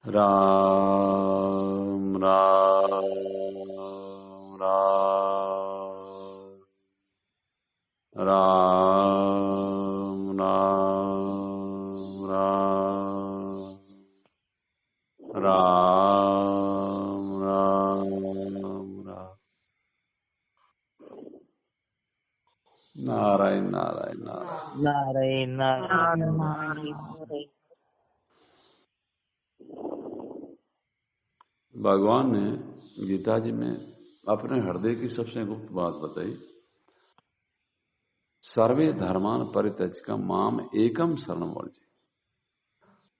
राम राम राम राम राम राम राम राम राम। नारायण नारायण नारायण नारायण नारायण। भगवान ने गीता जी में अपने हृदय की सबसे गुप्त बात बताई। सर्वे धर्मान परित्यज्य माम एकम शरणम व्रज।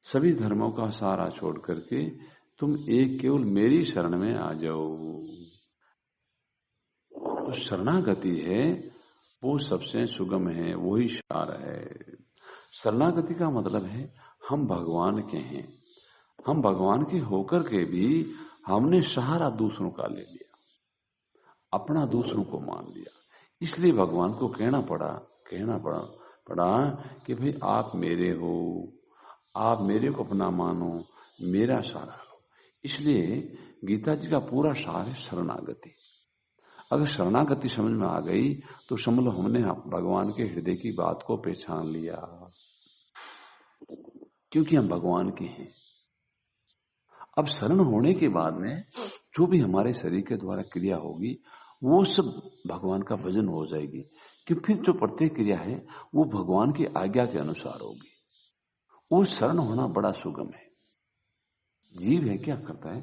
सभी धर्मों का सारा छोड़ करके तुम एक केवल मेरी शरण में आ जाओ। तो शरणागति है वो सबसे सुगम है, वही सार है। शरणागति का मतलब है हम भगवान के हैं, हम भगवान के होकर के भी हमने सहारा दूसरों का ले लिया, अपना दूसरों को मान लिया। इसलिए भगवान को कहना पड़ा कि भाई आप मेरे हो, आप मेरे को अपना मानो, मेरा सहारा लो। इसलिए गीता जी का पूरा सार है शरणागति। अगर शरणागति समझ में आ गई तो समझ लो हमने भगवान के हृदय की बात को पहचान लिया, क्योंकि हम भगवान के हैं। अब शरण होने के बाद में जो भी हमारे शरीर के द्वारा क्रिया होगी वो सब भगवान का भजन हो जाएगी, कि फिर जो प्रत्येक क्रिया है वो भगवान की आज्ञा के अनुसार होगी। वो शरण होना बड़ा सुगम है। जीव है क्या करता है,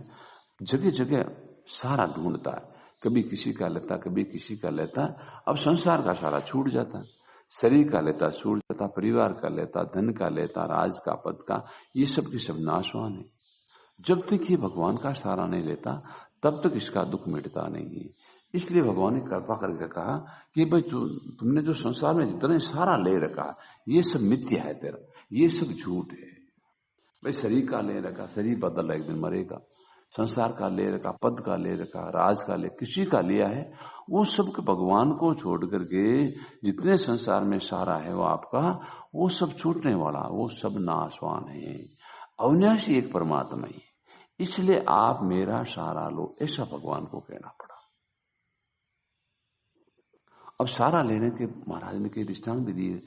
जगह जगह सारा ढूंढता है, कभी किसी का लेता, कभी किसी का लेता। अब संसार का सारा छूट जाता, शरीर का लेता छूट जाता, परिवार का लेता, धन का लेता, राज का, पद का, ये सब की सब नाशवान है। जब तक ये भगवान का सहारा नहीं लेता तब तक इसका दुख मिटता नहीं है। इसलिए भगवान ने कृपा करके कहा कि भाई तुमने जो संसार में जितने सहारा ले रखा ये सब मिथ्या है, तेरा ये सब झूठ है। भाई शरीर का ले रखा, शरीर बदल एक दिन मरेगा। संसार का ले रखा, पद का ले रखा, राज का ले, किसी का लिया है, वो सब भगवान को छोड़ करके जितने संसार में सहारा है वो आपका, वो सब छूटने वाला, वो सब नाशवान है। अविनाशी एक परमात्मा ही, इसलिए आप मेरा सहारा लो, ऐसा भगवान को कहना पड़ा। अब सहारा लेने के महाराज ने के दृष्टांत भी दिए।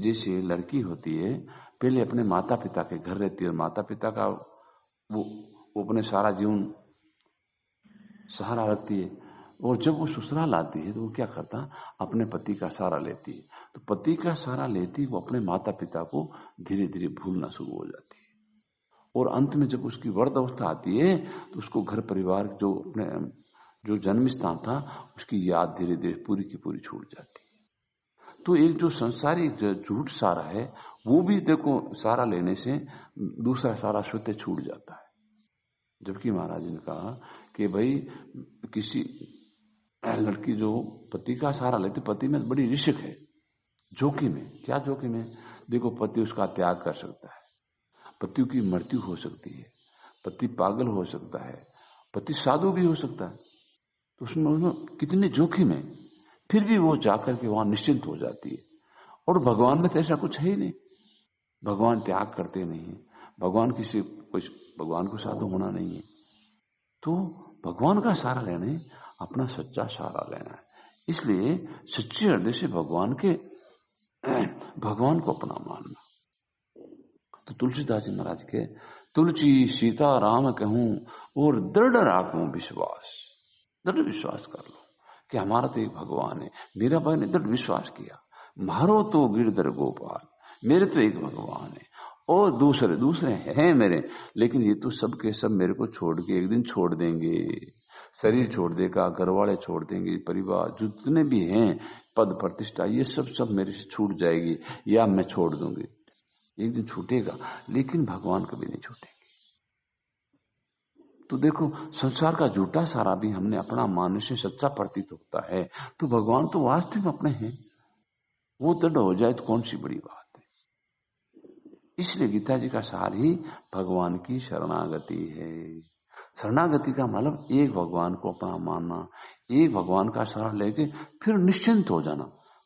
जैसे लड़की होती है, पहले अपने माता पिता के घर रहती है और माता पिता का वो अपने सारा जीवन सहारा रखती है, और जब वो ससुराल आती है तो वो क्या करता, अपने पति का सहारा लेती है। तो पति का सहारा लेती वो अपने माता पिता को धीरे धीरे भूलना शुरू हो जाती है, और अंत में जब उसकी वृद्ध अवस्था आती है तो उसको घर परिवार जो अपने जो जन्म स्थान था उसकी याद धीरे धीरे पूरी की पूरी छूट जाती है। तो एक जो संसारिक झूठ सहारा है वो भी देखो सहारा लेने से दूसरा सहारा स्वतः छूट जाता है। जबकि महाराज ने कहा कि भाई किसी लड़की जो पति का सहारा लेती, पति में बड़ी रिस्क है, जोखिम है। क्या जोखिम है, देखो पति उसका त्याग कर सकता है, पति की मृत्यु हो सकती है, पति पागल हो सकता है, पति साधु भी हो सकता है। तो उसमें कितने जोखिम है, फिर भी वो जाकर के वहां निश्चिंत हो जाती है। और भगवान में तो ऐसा कुछ है ही नहीं, भगवान त्याग करते नहीं है, भगवान किसी कुछ भगवान को साधु होना नहीं है। तो भगवान का सहारा लेना है, अपना सच्चा सहारा लेना है। इसलिए सच्चे हृदय से भगवान को अपना मानना। तो तुलसीदास जी महाराज के तुलसी सीता राम कहूं और दृढ़ राखूं विश्वास। दृढ़ विश्वास कर लो कि हमारा तो एक भगवान है। मेरा भाई ने दृढ़ विश्वास किया, मारो तो गिरधर गोपाल, मेरे तो एक भगवान है और दूसरे हैं मेरे, लेकिन ये तो सबके सब मेरे को छोड़ के एक दिन छोड़ देंगे। शरीर छोड़ देगा, घर वाले छोड़ देंगे, परिवार जितने भी हैं, पद प्रतिष्ठा, ये सब मेरे से छूट जाएगी या मैं छोड़ दूंगी। एक दिन छूटेगा, लेकिन भगवान कभी नहीं छूटेंगे। तो देखो संसार का झूठा सारा भी हमने अपना मानने से सच्चा प्रतीत होता है, तो भगवान तो वास्तविक अपने हैं। वो दृढ़ हो जाए तो कौन सी बड़ी बात है। इसलिए गीता जी का सार ही भगवान की शरणागति है। शरणागति का मतलब एक भगवान को अपना मानना, एक भगवान का सहारा लेके फिर निश्चिंत हो जाना,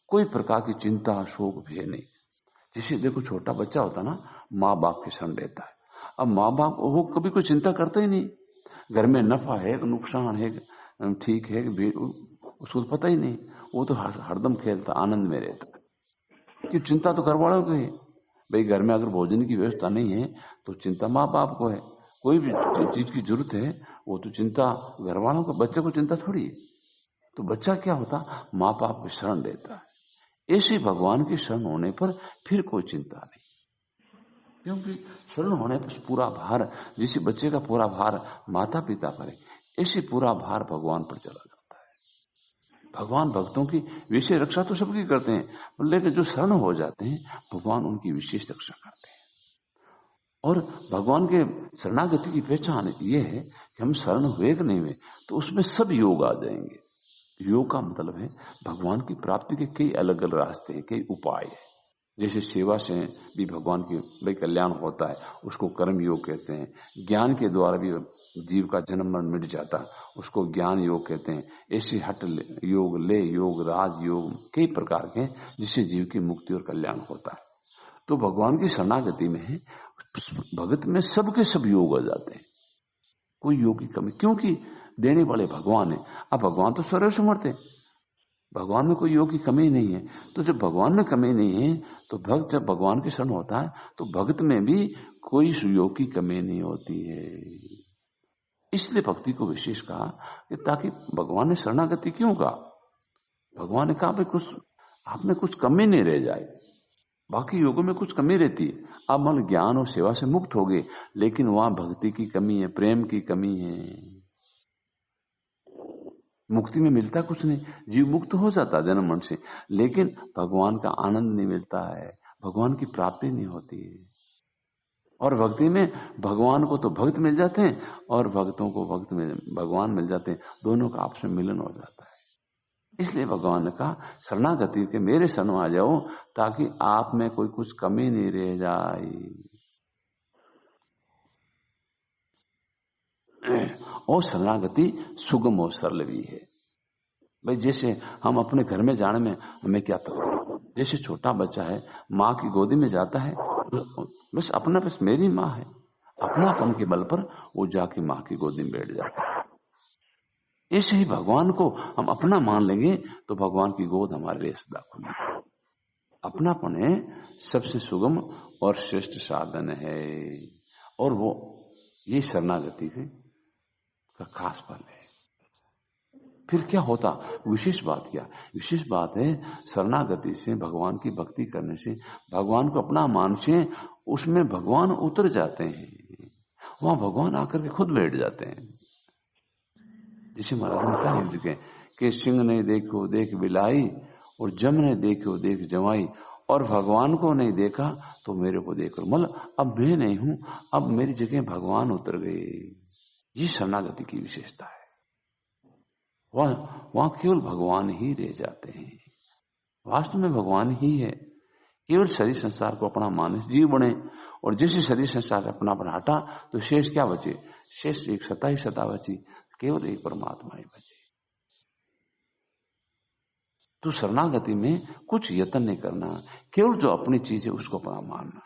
कोई प्रकार की चिंता शोक भय नहीं। जैसे देखो छोटा बच्चा होता ना, माँ बाप की शरण लेता है, अब माँ बाप वो कभी कोई चिंता करते ही नहीं, घर में नफा है कि नुकसान है, ठीक है कि उसको तो पता ही नहीं, वो तो हरदम खेलता आनंद में रहता। कि चिंता तो घर वालों की है, भाई घर में अगर भोजन की व्यवस्था नहीं है तो चिंता माँ बाप को है, कोई भी चीज की जरूरत है वो तो चिंता घर वालों को, बच्चे को चिंता थोड़ी है। तो बच्चा क्या होता, माँ बाप की शरण लेता है। ऐसे भगवान की शरण होने पर फिर कोई चिंता नहीं, क्योंकि शरण होने पर पूरा भार, जिस बच्चे का पूरा भार माता पिता करे, ऐसे पूरा भार भगवान पर चला जाता है। भगवान भक्तों की विशेष रक्षा तो सबकी करते हैं, लेकिन जो शरण हो जाते हैं भगवान उनकी विशेष रक्षा करते हैं। और भगवान के शरणागति की पहचान ये है कि हम शरण हुए कि नहीं हुए, तो उसमें सब योग आ जाएंगे। योग का मतलब है भगवान की प्राप्ति के कई अलग अलग रास्ते हैं, कई उपाय है। जैसे सेवा से भी भगवान की भाई कल्याण होता है, उसको कर्म योग कहते हैं। ज्ञान के द्वारा भी जीव का जन्म मरण मिट जाता है, उसको ज्ञान योग कहते हैं। ऐसे हट योग, ले योग, राज योग, कई प्रकार के जिससे जीव की मुक्ति और कल्याण होता है। तो भगवान की शरणागति में भगत में सबके सब योग आ जाते हैं, कोई योग की कमी, क्योंकि देने वाले भगवान है। अब भगवान तो सर्व समर्थ है, भगवान में कोई योग की कमी नहीं है। तो जब भगवान में कमी नहीं है तो भक्त जब भगवान की शरण होता है तो भक्त में भी कोई योग की कमी नहीं होती है। इसलिए भक्ति को विशेष कहा कि ताकि भगवान ने शरणागति क्यों कहा, भगवान ने कहा भाई कुछ आप में कुछ कमी नहीं रह जाए। बाकी योगों में कुछ कमी रहती है, आप मन ज्ञान और सेवा से मुक्त हो गए, लेकिन वहां भक्ति की कमी है, प्रेम की कमी है। मुक्ति में मिलता कुछ नहीं, जीव मुक्त हो जाता जन्म मरण से, लेकिन भगवान का आनंद नहीं मिलता है, भगवान की प्राप्ति नहीं होती है। और भक्ति में भगवान को तो भक्त मिल जाते हैं और भक्तों को भक्त में भगवान मिल जाते हैं, दोनों का आपस में मिलन हो जाता है। इसलिए भगवान ने कहा शरणागति के मेरे शरण आ जाओ ताकि आप में कोई कुछ कमी नहीं रह जाए। और शरणागति सुगम और सरल भी है। भाई जैसे हम अपने घर में जाने में हमें क्या तकलीफ, जैसे छोटा बच्चा है माँ की गोदी में जाता है, बस अपना बस मेरी माँ है, अपनापन के बल पर वो जाके माँ की गोदी में बैठ जाता है। ऐसे ही भगवान को हम अपना मान लेंगे तो भगवान की गोद हमारे लिए सदा खुली। अपनापन है सबसे सुगम और श्रेष्ठ साधन है, और वो ये शरणागति से का खास फल है। फिर क्या होता, विशेष बात क्या, विशेष बात है शरणागति से, भगवान की भक्ति करने से, भगवान को अपना मान से, उसमें भगवान उतर जाते हैं, वहां भगवान आकर के खुद बैठ जाते हैं। जिसे महाराज ने कहा लिखे कि सिंह ने देखो देख बिलाई और जम ने देखो देख जमाई, और भगवान को नहीं देखा तो मेरे को देखो, मतलब अब मैं नहीं हूं, अब मेरी जगह भगवान उतर गए। ये शरणागति की विशेषता है, वहां केवल भगवान ही रह जाते हैं, वास्तव में भगवान ही है। केवल शरीर संसार को अपना मानस जीव बने, और जैसे शरीर संसार अपना हटा तो शेष क्या बचे, शेष एक सत्ता ही सत्ता बची, केवल एक परमात्मा ही बचे। तो शरणागति में कुछ यत्न नहीं करना, केवल जो अपनी चीज है उसको अपना मानना।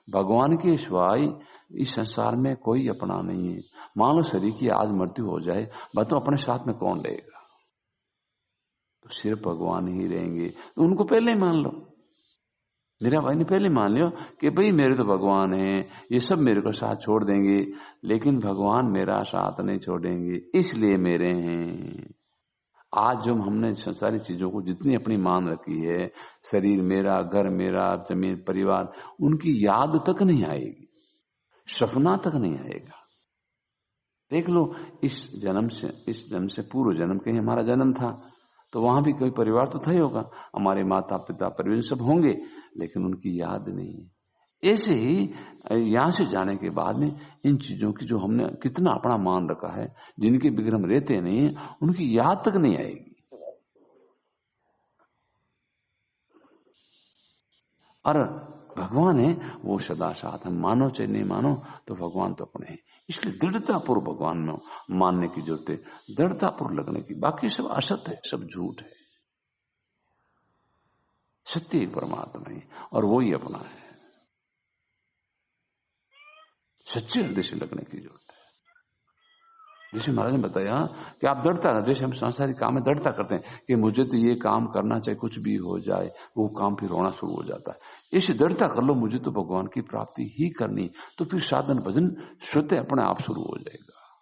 भगवान के सिवाय इस संसार में कोई अपना नहीं है। मान लो शरीर की आज मृत्यु हो जाए, बताओ अपने साथ में कौन रहेगा, तो सिर्फ भगवान ही रहेंगे। तो उनको पहले ही मान लो, मेरा भाई ने पहले मान लियो कि भाई मेरे तो भगवान है, ये सब मेरे को साथ छोड़ देंगे, लेकिन भगवान मेरा साथ नहीं छोड़ेंगे, इसलिए मेरे हैं। आज जो हमने संसारी चीजों को जितनी अपनी मान रखी है, शरीर मेरा, घर मेरा, जमीन, परिवार, उनकी याद तक नहीं आएगी, सपना तक नहीं आएगा। देख लो इस जन्म से पूर्व जन्म कहीं हमारा जन्म था तो वहां भी कोई परिवार तो था ही होगा, हमारे माता पिता परिवार सब होंगे, लेकिन उनकी याद नहीं है। ऐसे ही यहां से जाने के बाद में इन चीजों की जो हमने कितना अपना मान रखा है, जिनके बिगड़ हम रहते नहीं है, उनकी याद तक नहीं आएगी। और भगवान है वो सदा साथ, हम मानो चाहे नहीं मानो तो भगवान तो अपने हैं। इसलिए दृढ़तापूर्व भगवान में मानने की जरूरत है, दृढ़तापूर्व लगने की। बाकी सब असत है, सब झूठ है, सत्य ही परमात्मा है और वो ही अपना है। सच्चे हृदय से लगने की जरूरत है। जैसे महाराज ने बताया कि आप दृढ़ता, जैसे हम सांसारिक काम में दृढ़ता करते हैं कि मुझे तो ये काम करना चाहे कुछ भी हो जाए, वो काम फिर होना शुरू हो जाता है। इसे दृढ़ता कर लो, मुझे तो भगवान की प्राप्ति ही करनी, तो फिर साधन भजन स्वतः अपने आप शुरू हो जाएगा,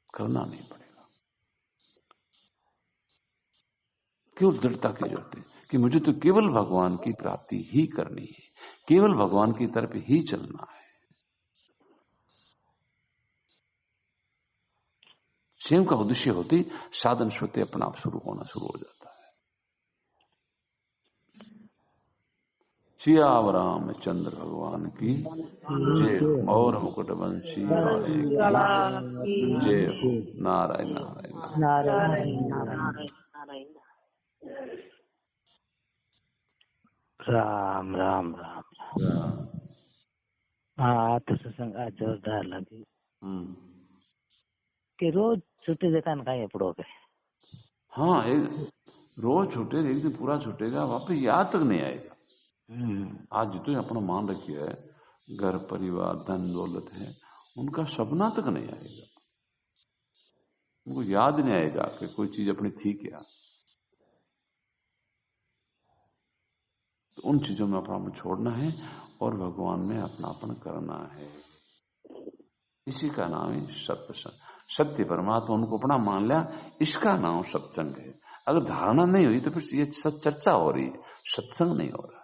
करना नहीं पड़ेगा। केवल दृढ़ता की जरूरत है कि मुझे तो केवल भगवान की प्राप्ति ही करनी है, केवल भगवान की तरफ ही चलना है। स्वयं का उद्देश्य होती साधन स्वतः अपना आप शुरू होना शुरू हो जाता है। सियावर रामचंद्र भगवान की जय। और मुकुट वंशी वाले जय हो। नारायण नारायण नारायण। राम राम राम। हाँ तो सत्संग आज जोरदार लगी कि रोज छुट्टी देखा ना कहीं पड़ो के। हाँ, एक रोज छूटे, एक दिन पूरा छूटेगा, वापस याद तक नहीं आएगा। आज जितने अपना मान रखिए है, घर परिवार धन दौलत है, उनका सपना तक नहीं आएगा, उनको याद नहीं आएगा कि कोई चीज अपनी थी क्या। तो उन चीजों में अपनापन छोड़ना है और भगवान में अपनापन करना है। इसी का नाम है सत्संग। सत्य परमात्मा उनको अपना मान लिया, इसका नाम सत्संग है। अगर धारणा नहीं हुई तो फिर ये सब चर्चा हो रही है, सत्संग नहीं हो रहा है।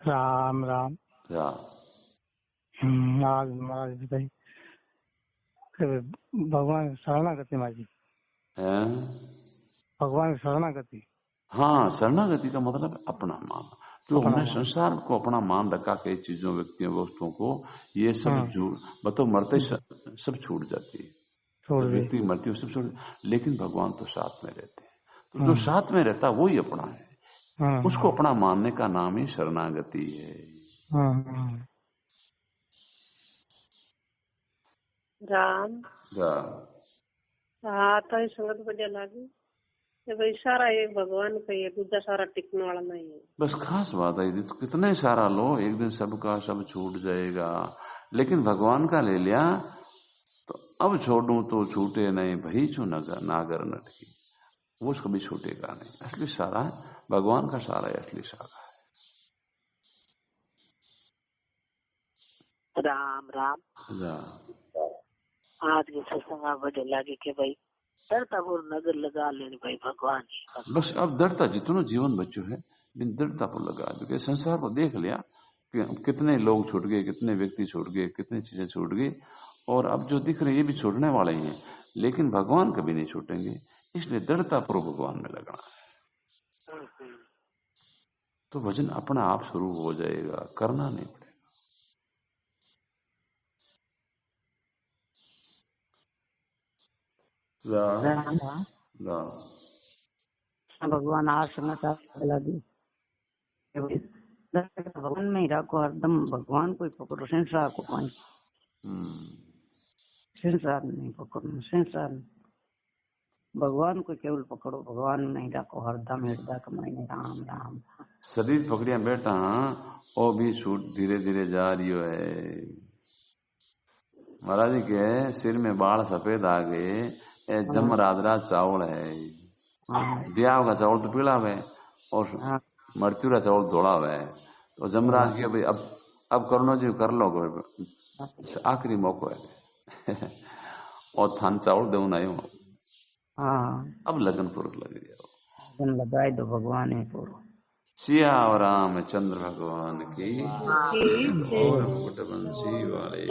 राम राम राम। आज महाराज बताइए भगवान शरणागति माजी है, भगवान शरणागति। हाँ, शरणागति का मतलब अपना मान। जो हमने संसार को अपना मान रखा कई चीजों व्यक्तियों वस्तुओं को, ये सब बताओ मरते सब छूट जाती है, तो व्यक्ति मरती है सब छूट, लेकिन भगवान तो साथ में रहते हैं। तो जो साथ में रहता है वही अपना है, उसको अपना मानने का नाम ही शरणागति है। राम हाँ तो संगत बढ़िया लगी भाई, सारा एक भगवान का ये दूसरा सारा टिकने वाला नहीं है। बस खास बात है, तो कितने सारा लो, एक दिन सबका सब छूट जाएगा, लेकिन भगवान का ले लिया तो अब छोड़ू तो छूटे नहीं, भई छू नागर नटकी, वो कभी छूटेगा नहीं। असली सारा भगवान का सारा है, असली सारा है। राम राम। आज के सत्संग बड़े लगे कि भाई दृढ़ता पर नजर लगा लेनी भाई भगवान की। बस अब दृढ़ता जितना जीवन बच्चो है, दृढ़ता पर लगा दो। संसार को देख लिया कि कितने लोग छूट गए, कितने व्यक्ति छूट गए, कितनी चीजें छूट गई, और अब जो दिख रहे ये भी छूटने वाले ही हैं, लेकिन भगवान कभी नहीं छूटेंगे। इसलिए दृढ़ता पर भगवान में लगना है, तो भजन अपना आप शुरू हो जाएगा, करना नहीं पड़ेगा। भगवान आसन लगी भगवान में ही रखो हरदम, भगवान को ही पकड़ो, संसार को कौन, संसार नहीं पकड़ो, संसार भगवान को केवल पकड़ो, भगवान में ही रखो हरदम हृदय कमाईने। राम राम। शरीर पकड़िया बैठा और भी छूट धीरे धीरे जा रही है। महाराज के सिर में बाल सफेद आ गए, जम राजरा चावल है, ब्याह का चावल तो पीला है और मृत्यु का चावल धोला है। तो जमराज के भाई अब करनो जी कर लो, आखिरी मौका है और थान चावल दे नहीं हो। अब लगन पूर्वक लग गया, लगाई दो भगवान है पूर्व। सिया और रामचंद्र भगवान की और मुकुट बंसी वाले।